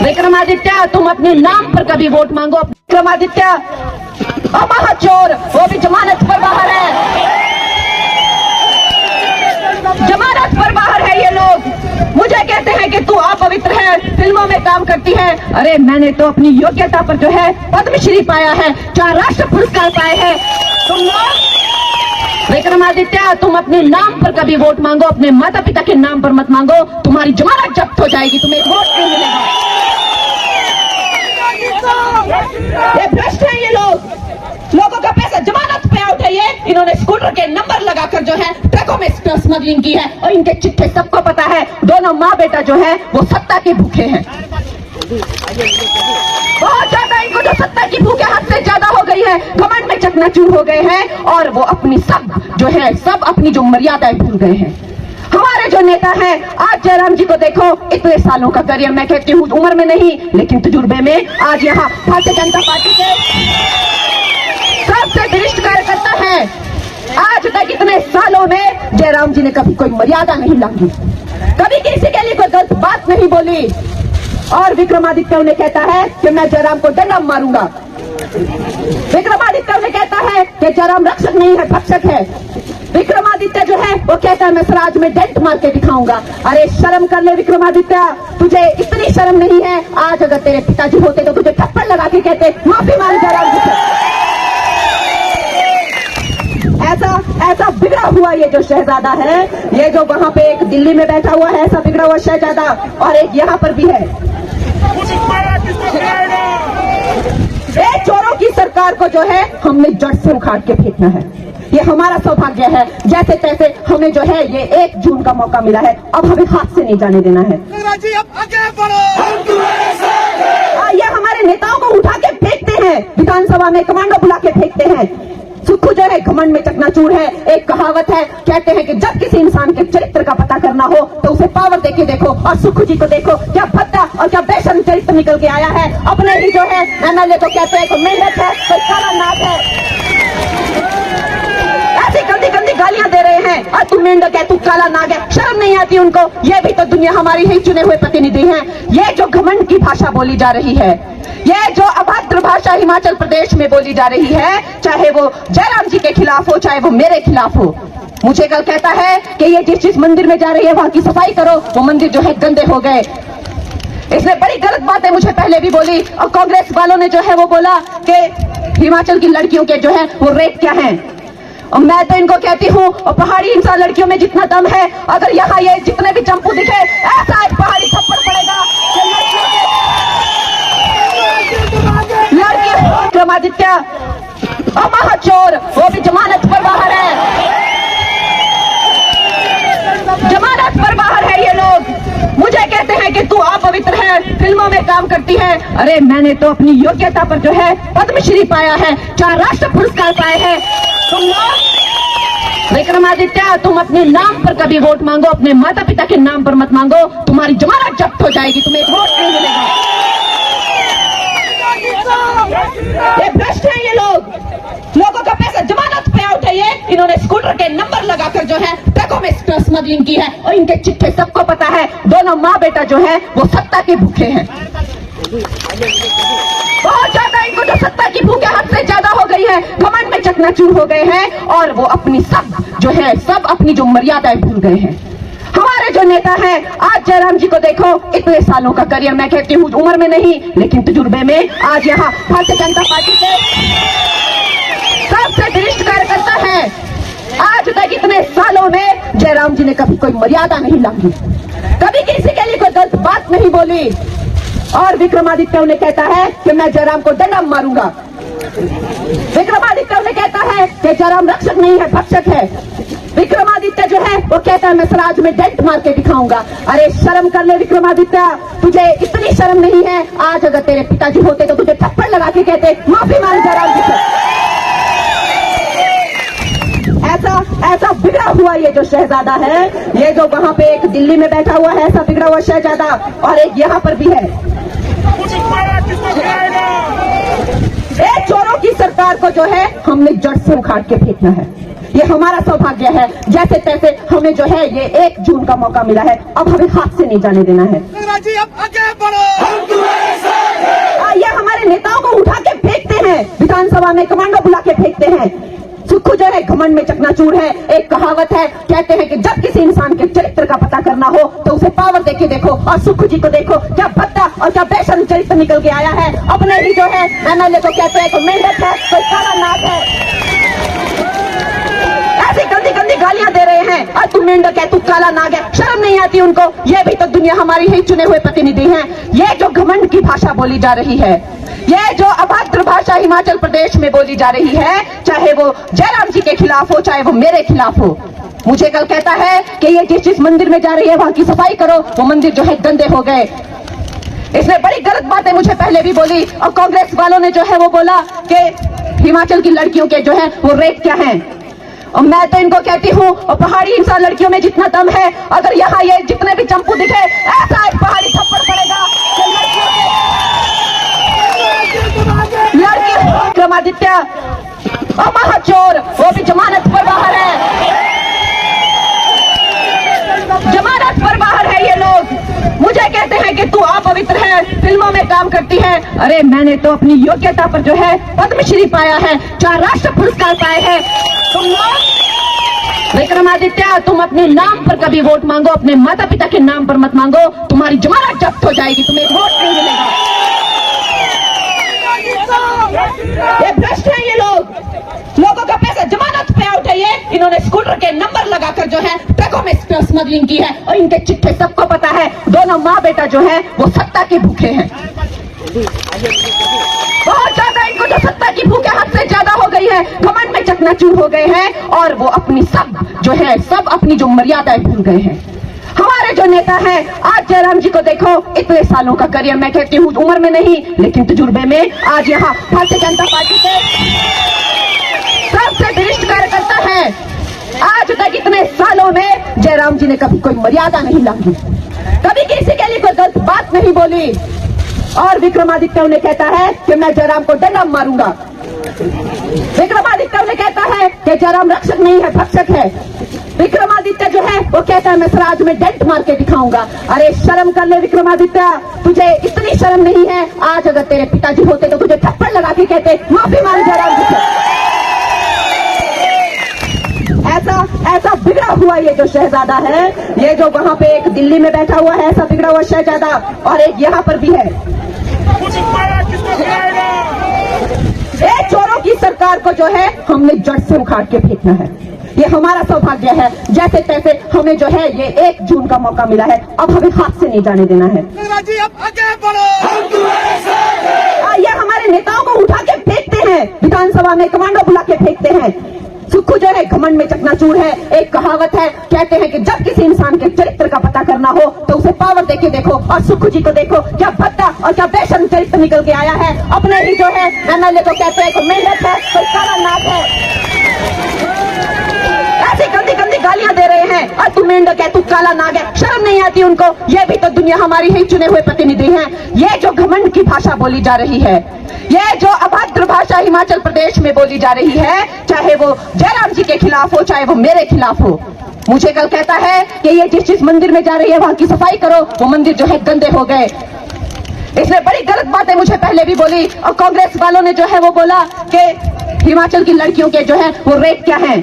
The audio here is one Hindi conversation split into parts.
विक्रमादित्य, तुम अपने नाम पर कभी वोट मांगो। विक्रमादित्य महाचोर, वो भी जमानत पर बाहर है, जमानत पर बाहर है ये लोग। मुझे कहते हैं कि तू अपवित्र है, फिल्मों में काम करती है। अरे मैंने तो अपनी योग्यता पर जो है पद्मश्री पाया है, 4 राष्ट्र पुरस्कार पाए हैं। तुम लोग विक्रमादित्य, तुम अपने नाम पर कभी वोट मांगो, अपने माता पिता के नाम पर मत मांगो। तुम्हारी जमानत जब्त हो जाएगी, तुम्हें वोट नहीं मिलेगा। ये भ्रष्ट है ये लोगों का पैसा जमानत पे आउट है ये। इन्होंने स्कूटर के नंबर लगाकर जो है ट्रकों में स्मगलिंग की है और इनके चिट्ठे सबको पता है। दोनों माँ बेटा जो है वो सत्ता के भूखे हैं, बहुत ज्यादा। इनको जो सत्ता की भूख हद से ज्यादा हो गई है, घमंड में चकनाचूर हो गए हैं और वो अपनी सब अपनी जो मर्यादाएं भूल गए हैं। हमारे जो नेता हैं, आज जयराम जी को देखो, इतने सालों का करियर, मैं कहती हूँ उम्र में नहीं लेकिन तजुर्बे में, आज यहाँ भारतीय जनता पार्टी के सबसे वरिष्ठ कार्यकर्ता है। आज तक इतने सालों में जयराम जी ने कभी कोई मर्यादा नहीं लांघी, कभी किसी के लिए कोई गलत बात नहीं बोली। और विक्रमादित्य उन्हें कहता है कि मैं जयराम को डंडा मारूंगा। विक्रमादित्य उन्हें कहता है कि जयराम रक्षक नहीं है, भक्षक है। विक्रमादित्य जो है वो कहता है मैं स्वराज में डेंट मार के दिखाऊंगा। अरे शर्म कर ले विक्रमादित्य, तुझे इतनी शर्म नहीं है। आज अगर तेरे पिताजी होते तो तुझे थप्पड़ लगा के कहते माफी मांग जयराम जी से। ऐसा बिगड़ा हुआ ये जो शहजादा है, ये जो वहाँ पे एक दिल्ली में बैठा हुआ है, ऐसा बिगड़ा हुआ शहजादा, और एक यहाँ पर भी है। चोरों की सरकार को जो है हमने जड़ से उखाड़ के फेंकना है। ये हमारा सौभाग्य है, जैसे तैसे हमें जो है ये 1 जून का मौका मिला है, अब हमें हाथ से नहीं जाने देना है। ये हमारे नेताओं को उठा के फेंकते हैं, विधानसभा में कमांडो बुला के फेंकते हैं। सुक्खू जो है घमंड में चकनाचूर है। एक कहावत है, कहते हैं कि जब किसी इंसान के चरित्र का पता करना हो तो उसे पावर देके देखो, और सुक्खू जी को देखो, क्या भद्दा और क्या बेशर्म चरित्र निकल के आया है। अपने ही जो है एमएलए को कहते हैं कि मेहनत है, तो काला नाक है, ऐसी गंदी गंदी गालियां दे रहे हैं। और तू मेंढक है, तू काला नाग है, शर्म नहीं आती उनको। ये भी तो दुनिया हमारी ही चुने हुए प्रतिनिधि हैं। ये जो घमंड की भाषा बोली जा रही है, ये जो अभद्र भाषा हिमाचल प्रदेश में बोली जा रही है, चाहे वो जयराम जी के खिलाफ हो, चाहे वो मेरे खिलाफ हो। मुझे कल कहता है कि ये जिस मंदिर में जा रही है वहां की सफाई करो, वो मंदिर जो है गंदे हो गए। इसने बड़ी गलत बातें मुझे पहले भी बोली, और कांग्रेस वालों ने जो है वो बोला कि हिमाचल की लड़कियों के जो है वो रेट क्या है। और मैं तो इनको कहती हूँ, और पहाड़ी इंसान लड़कियों में जितना दम है, अगर यहाँ ये जितने भी चंपू दिखे, ऐसा एक पहाड़ी थप्पड़ पड़ेगा। विक्रमादित्य महाचोर, वो भी जमानत पर बाहर है, जमानत पर बाहर है ये लोग। मुझे कहते हैं कि तू अपवित्र है, फिल्मों में काम करती है। अरे मैंने तो अपनी योग्यता पर जो है पद्मश्री पाया है, 4 राष्ट्र पुरस्कार पाए हैं। तुम लोग विक्रमादित्य, तुम अपने नाम पर कभी वोट मांगो, अपने माता पिता के नाम पर मत मांगो। तुम्हारी जमानत जब्त हो जाएगी, तुम्हें वोट नहीं मिलेगा। ये भ्रष्ट है ये लोगों का पैसा जमानत पे आउट है ये। इन्होंने स्कूटर के नंबर लगाकर जो है ट्रकों में स्मगलिंग की है और इनके चिट्ठे सबको पता है। दोनों माँ बेटा जो है वो सत्ता के भूखे हैं, बहुत ज्यादा। इनको जो सत्ता की भूख हद से ज्यादा हो गई है, घमंड में चकनाचूर हो गए हैं और वो अपनी अपनी जो मर्यादाएं भूल गए हैं। हमारे जो नेता हैं, आज जयराम जी को देखो, इतने सालों का करियर, मैं कहती हूँ उम्र में नहीं लेकिन तजुर्बे में, आज यहाँ भारतीय जनता पार्टी के सबसे वरिष्ठ कार्यकर्ता है। आज तक इतने सालों में जयराम जी ने कभी कोई मर्यादा नहीं लांघी, कभी किसी के लिए कोई गलत बात नहीं बोली। और विक्रमादित्य उन्हें कहता है कि मैं जयराम को डंडा मारूंगा। विक्रमादित्य उन्हें कहता है कि जयराम रक्षक नहीं है, भक्षक है। विक्रमादित्य जो है वो कहता है मैं स्वराज में डेंट मार के दिखाऊंगा। अरे शर्म कर ले विक्रमादित्य, तुझे इतनी शर्म नहीं है। आज अगर तेरे पिताजी होते तो तुझे थप्पड़ लगा के कहते माफी मांग जयराम जी से। ऐसा बिगड़ा हुआ ये जो शहजादा है, ये जो वहाँ पे एक दिल्ली में बैठा हुआ है, ऐसा बिगड़ा हुआ शहजादा, और एक यहाँ पर भी है। चोरों की सरकार को जो है हमने जड़ से उखाड़ के फेंकना है। ये हमारा सौभाग्य है, जैसे तैसे हमें जो है ये 1 जून का मौका मिला है, अब हमें हाथ से नहीं जाने देना है। में कमांडो बुला के फेंकते हैं। सुक्खू जो है घमंड में चकनाचूर है। एक कहावत है, कहते हैं कि जब किसी इंसान के चरित्र का पता करना हो तो उसे पावर देके देखो, और सुक्खू जी को देखो क्या भद्दा और क्या बेशर्म चरित्र निकल के आया है। अपने ही जो है एमएलए को कहते हैं कोई मेंढक है, कोई काला नाग है, ऐसी गंदी गंदी गालियां दे रहे हैं। और तू मेंढक है, तू काला नाग है, शर्म नहीं आती उनको। ये भी तो दुनिया हमारी ही चुने हुए प्रतिनिधि हैं। ये जो घमंड की भाषा बोली जा रही है, ये जो अभद्र भाषा हिमाचल प्रदेश में बोली जा रही है, चाहे वो जयराम जी के खिलाफ हो, चाहे वो मेरे खिलाफ हो। मुझे कल कहता है कि ये जिस मंदिर में जा रही है वहां की सफाई करो, वो मंदिर जो है गंदे हो गए। इसने बड़ी गलत बातें मुझे पहले भी बोली, और कांग्रेस वालों ने जो है वो बोला कि हिमाचल की लड़कियों के जो है वो रेट क्या है। और मैं तो इनको कहती हूँ, और पहाड़ी इंसान लड़कियों में जितना दम है, अगर यहाँ ये जितने भी चंपू दिखे, ऐसा एक पहाड़ी थप्पड़ पड़ेगा कि लड़की विक्रमादित्य और महाचोर, वो भी जमानत पर बाहर है, जमानत पर बाहर है ये लोग। मुझे कहते हैं कि तू अपवित्र है, फिल्मों में काम करती है। अरे मैंने तो अपनी योग्यता पर जो है पद्मश्री पाया है, 4 राष्ट्र पुरस्कार पाए हैं। तुम विक्रमादित्य, तुम अपने नाम पर कभी वोट मांगो, अपने माता पिता के नाम पर मत मांगो, तुम्हारी जमानत जब्त हो जाएगी, तुम्हें वोट नहीं मिलेगा। ये भ्रष्ट है ये लोगों का पैसा जमानत पे आउट है। ये इन्होंने स्कूटर के नंबर लगाकर जो है ट्रकों में स्मगलिंग की है, और इनके चिट्ठे सबको पता है। दोनों माँ बेटा जो है वो सत्ता के भूखे हैं, बहुत ज्यादा। इनको जो सत्ता की भूख है हद से ज्यादा हो गई है, घमंड में चकनाचूर हो गए हैं, और वो अपनी सब अपनी जो मर्यादाएं भूल गए हैं। हमारे जो नेता हैं, आज जयराम जी को देखो, इतने सालों का करियर, मैं कहती हूँ उम्र में नहीं लेकिन तजुर्बे में, आज यहाँ भारतीय जनता पार्टी के सबसे वरिष्ठ कार्यकर्ता है। आज तक इतने सालों में जयराम जी ने कभी कोई मर्यादा नहीं लांघी, कभी किसी के लिए कोई गलत बात नहीं बोली। और विक्रमादित्य उन्हें कहता है कि मैं जयराम को डंडा मारूंगा। विक्रमादित्य उन्हें कहता है कि जयराम रक्षक नहीं है, भक्षक है। विक्रमादित्य जो है वो कहता है मैं स्वराज में डेंट मार के दिखाऊंगा। अरे शर्म कर ले विक्रमादित्य, तुझे इतनी शर्म नहीं है। आज अगर तेरे पिताजी होते तो तुझे थप्पड़ लगा के कहते माफी मांग जयराम जी से। ऐसा बिगड़ा हुआ ये जो शहजादा है, ये जो वहां पे एक दिल्ली में बैठा हुआ है, ऐसा बिगड़ा हुआ शहजादा, और एक यहाँ पर भी है। एक चोरों की सरकार को जो है हमने जड़ से उखाड़ के फेंकना है। ये हमारा सौभाग्य है, जैसे तैसे हमें जो है ये 1 जून का मौका मिला है, अब हमें हाथ से नहीं जाने देना है। ये हमारे नेताओं को उठा के फेंकते हैं, विधानसभा में कमांडो बुला के फेंकते हैं। सुक्खू जो है घमंड में चकनाचूर है। एक कहावत है, कहते हैं कि जब किसी इंसान के चरित्र का पता करना हो तो उसे पावर देके देखो, और सुक्खू जी को देखो क्या भद्दा और क्या बेशर्म चरित्र निकल के आया है। अपने ही जो है एमएलए को कहते हैं कोई मेंढक है, कोई काला नाग है, ऐसी गंदी गंदी गालियां दे रहे हैं। और तू मेंढक है, तू काला नाग है, शर्म नहीं आती उनको। ये भी तो दुनिया हमारी ही चुने हुए प्रतिनिधि हैं। ये जो घमंड की भाषा बोली जा रही है, ये जो अभद्र भाषा हिमाचल प्रदेश में बोली जा रही है, चाहे वो जयराम जी के खिलाफ हो, चाहे वो मेरे खिलाफ हो। मुझे कल कहता है कि ये जिस मंदिर में जा रही है वहां की सफाई करो, वो मंदिर जो है गंदे हो गए। इसने बड़ी गलत बातें मुझे पहले भी बोली, और कांग्रेस वालों ने जो है वो बोला कि हिमाचल की लड़कियों के जो है वो रेट क्या है।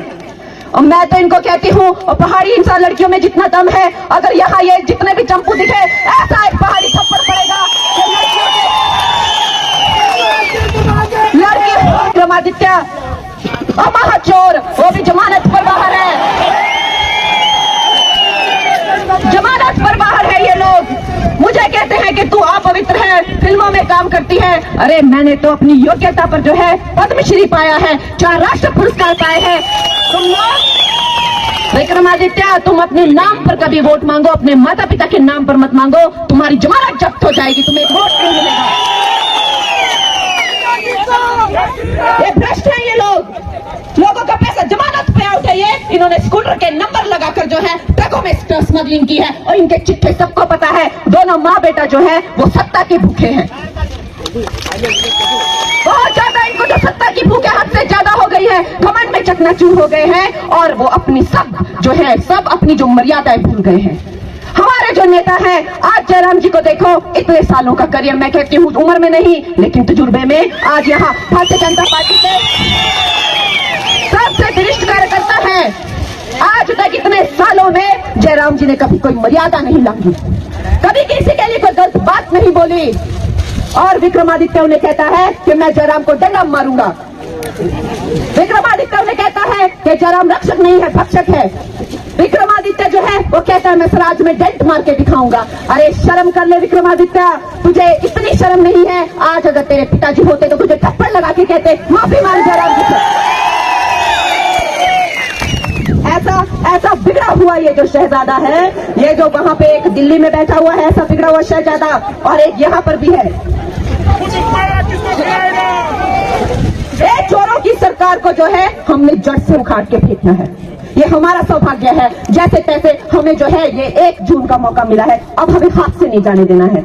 और मैं तो इनको कहती हूँ, और पहाड़ी इंसान लड़कियों में जितना दम है, अगर यहाँ ये जितने भी चंपू दिखे, ऐसा एक पहाड़ी थप्पड़ पड़ेगा कि लड़की विक्रमादित्य और महाचोर, वो भी जमानत पर बाहर है, जमानत पर बाहर है ये लोग। मुझे कहते हैं कि तू अपवित्र है, फिल्मों में काम करती है। अरे मैंने तो अपनी योग्यता पर जो है पद्मश्री पाया है, 4 राष्ट्र पुरस्कार पाए हैं। तुम विक्रमादित्य, तुम अपने नाम पर कभी वोट मांगो, अपने माता पिता के नाम पर मत मांगो, तुम्हारी जमानत जब्त हो जाएगी, तुम्हें वोट नहीं मिलेगा। ये भ्रष्ट है ये लोगों का पैसा जमानत पे आउट है। ये इन्होंने स्कूटर के नंबर लगाकर जो है ट्रकों में स्मगलिंग की है, और इनके चिट्ठे सबको पता है। दोनों माँ बेटा जो है वो सत्ता के भूखे हैं, बहुत ज्यादा। इनको जो सत्ता की भूख है हद से ज्यादा हो गई है, घमंड में चकनाचूर हो गए हैं, और वो अपनी सब अपनी जो मर्यादाएं भूल गए हैं। हमारे जो नेता हैं, आज जयराम जी को देखो, इतने सालों का करियर, मैं कहती हूँ उम्र में नहीं लेकिन तजुर्बे में, आज यहाँ भारतीय जनता पार्टी के सबसे वरिष्ठ कार्यकर्ता है। आज तक इतने सालों में जयराम जी ने कभी कोई मर्यादा नहीं लांघी, कभी किसी के लिए कोई गलत बात नहीं बोली। और विक्रमादित्य उन्हें कहता है कि मैं जयराम को डंडा मारूंगा। विक्रमादित्य उन्हें कहता है कि जयराम रक्षक नहीं है, भक्षक है। विक्रमादित्य जो है वो कहता है मैं स्वराज में डेंट मार के दिखाऊंगा। अरे शर्म कर ले विक्रमादित्य, तुझे इतनी शर्म नहीं है। आज अगर तेरे पिताजी होते तो तुझे थप्पड़ लगा के कहते माफी मांग जयराम जी से। ऐसा बिगड़ा हुआ ये जो शहजादा है, ये जो वहां पे एक दिल्ली में बैठा हुआ है, ऐसा बिगड़ा हुआ शहजादा, और एक यहाँ पर भी है। चोरों की सरकार को जो है हमने जड़ से उखाड़ के फेंकना है। ये हमारा सौभाग्य है, जैसे तैसे हमें जो है ये 1 जून का मौका मिला है, अब हमें हाथ से नहीं जाने देना है।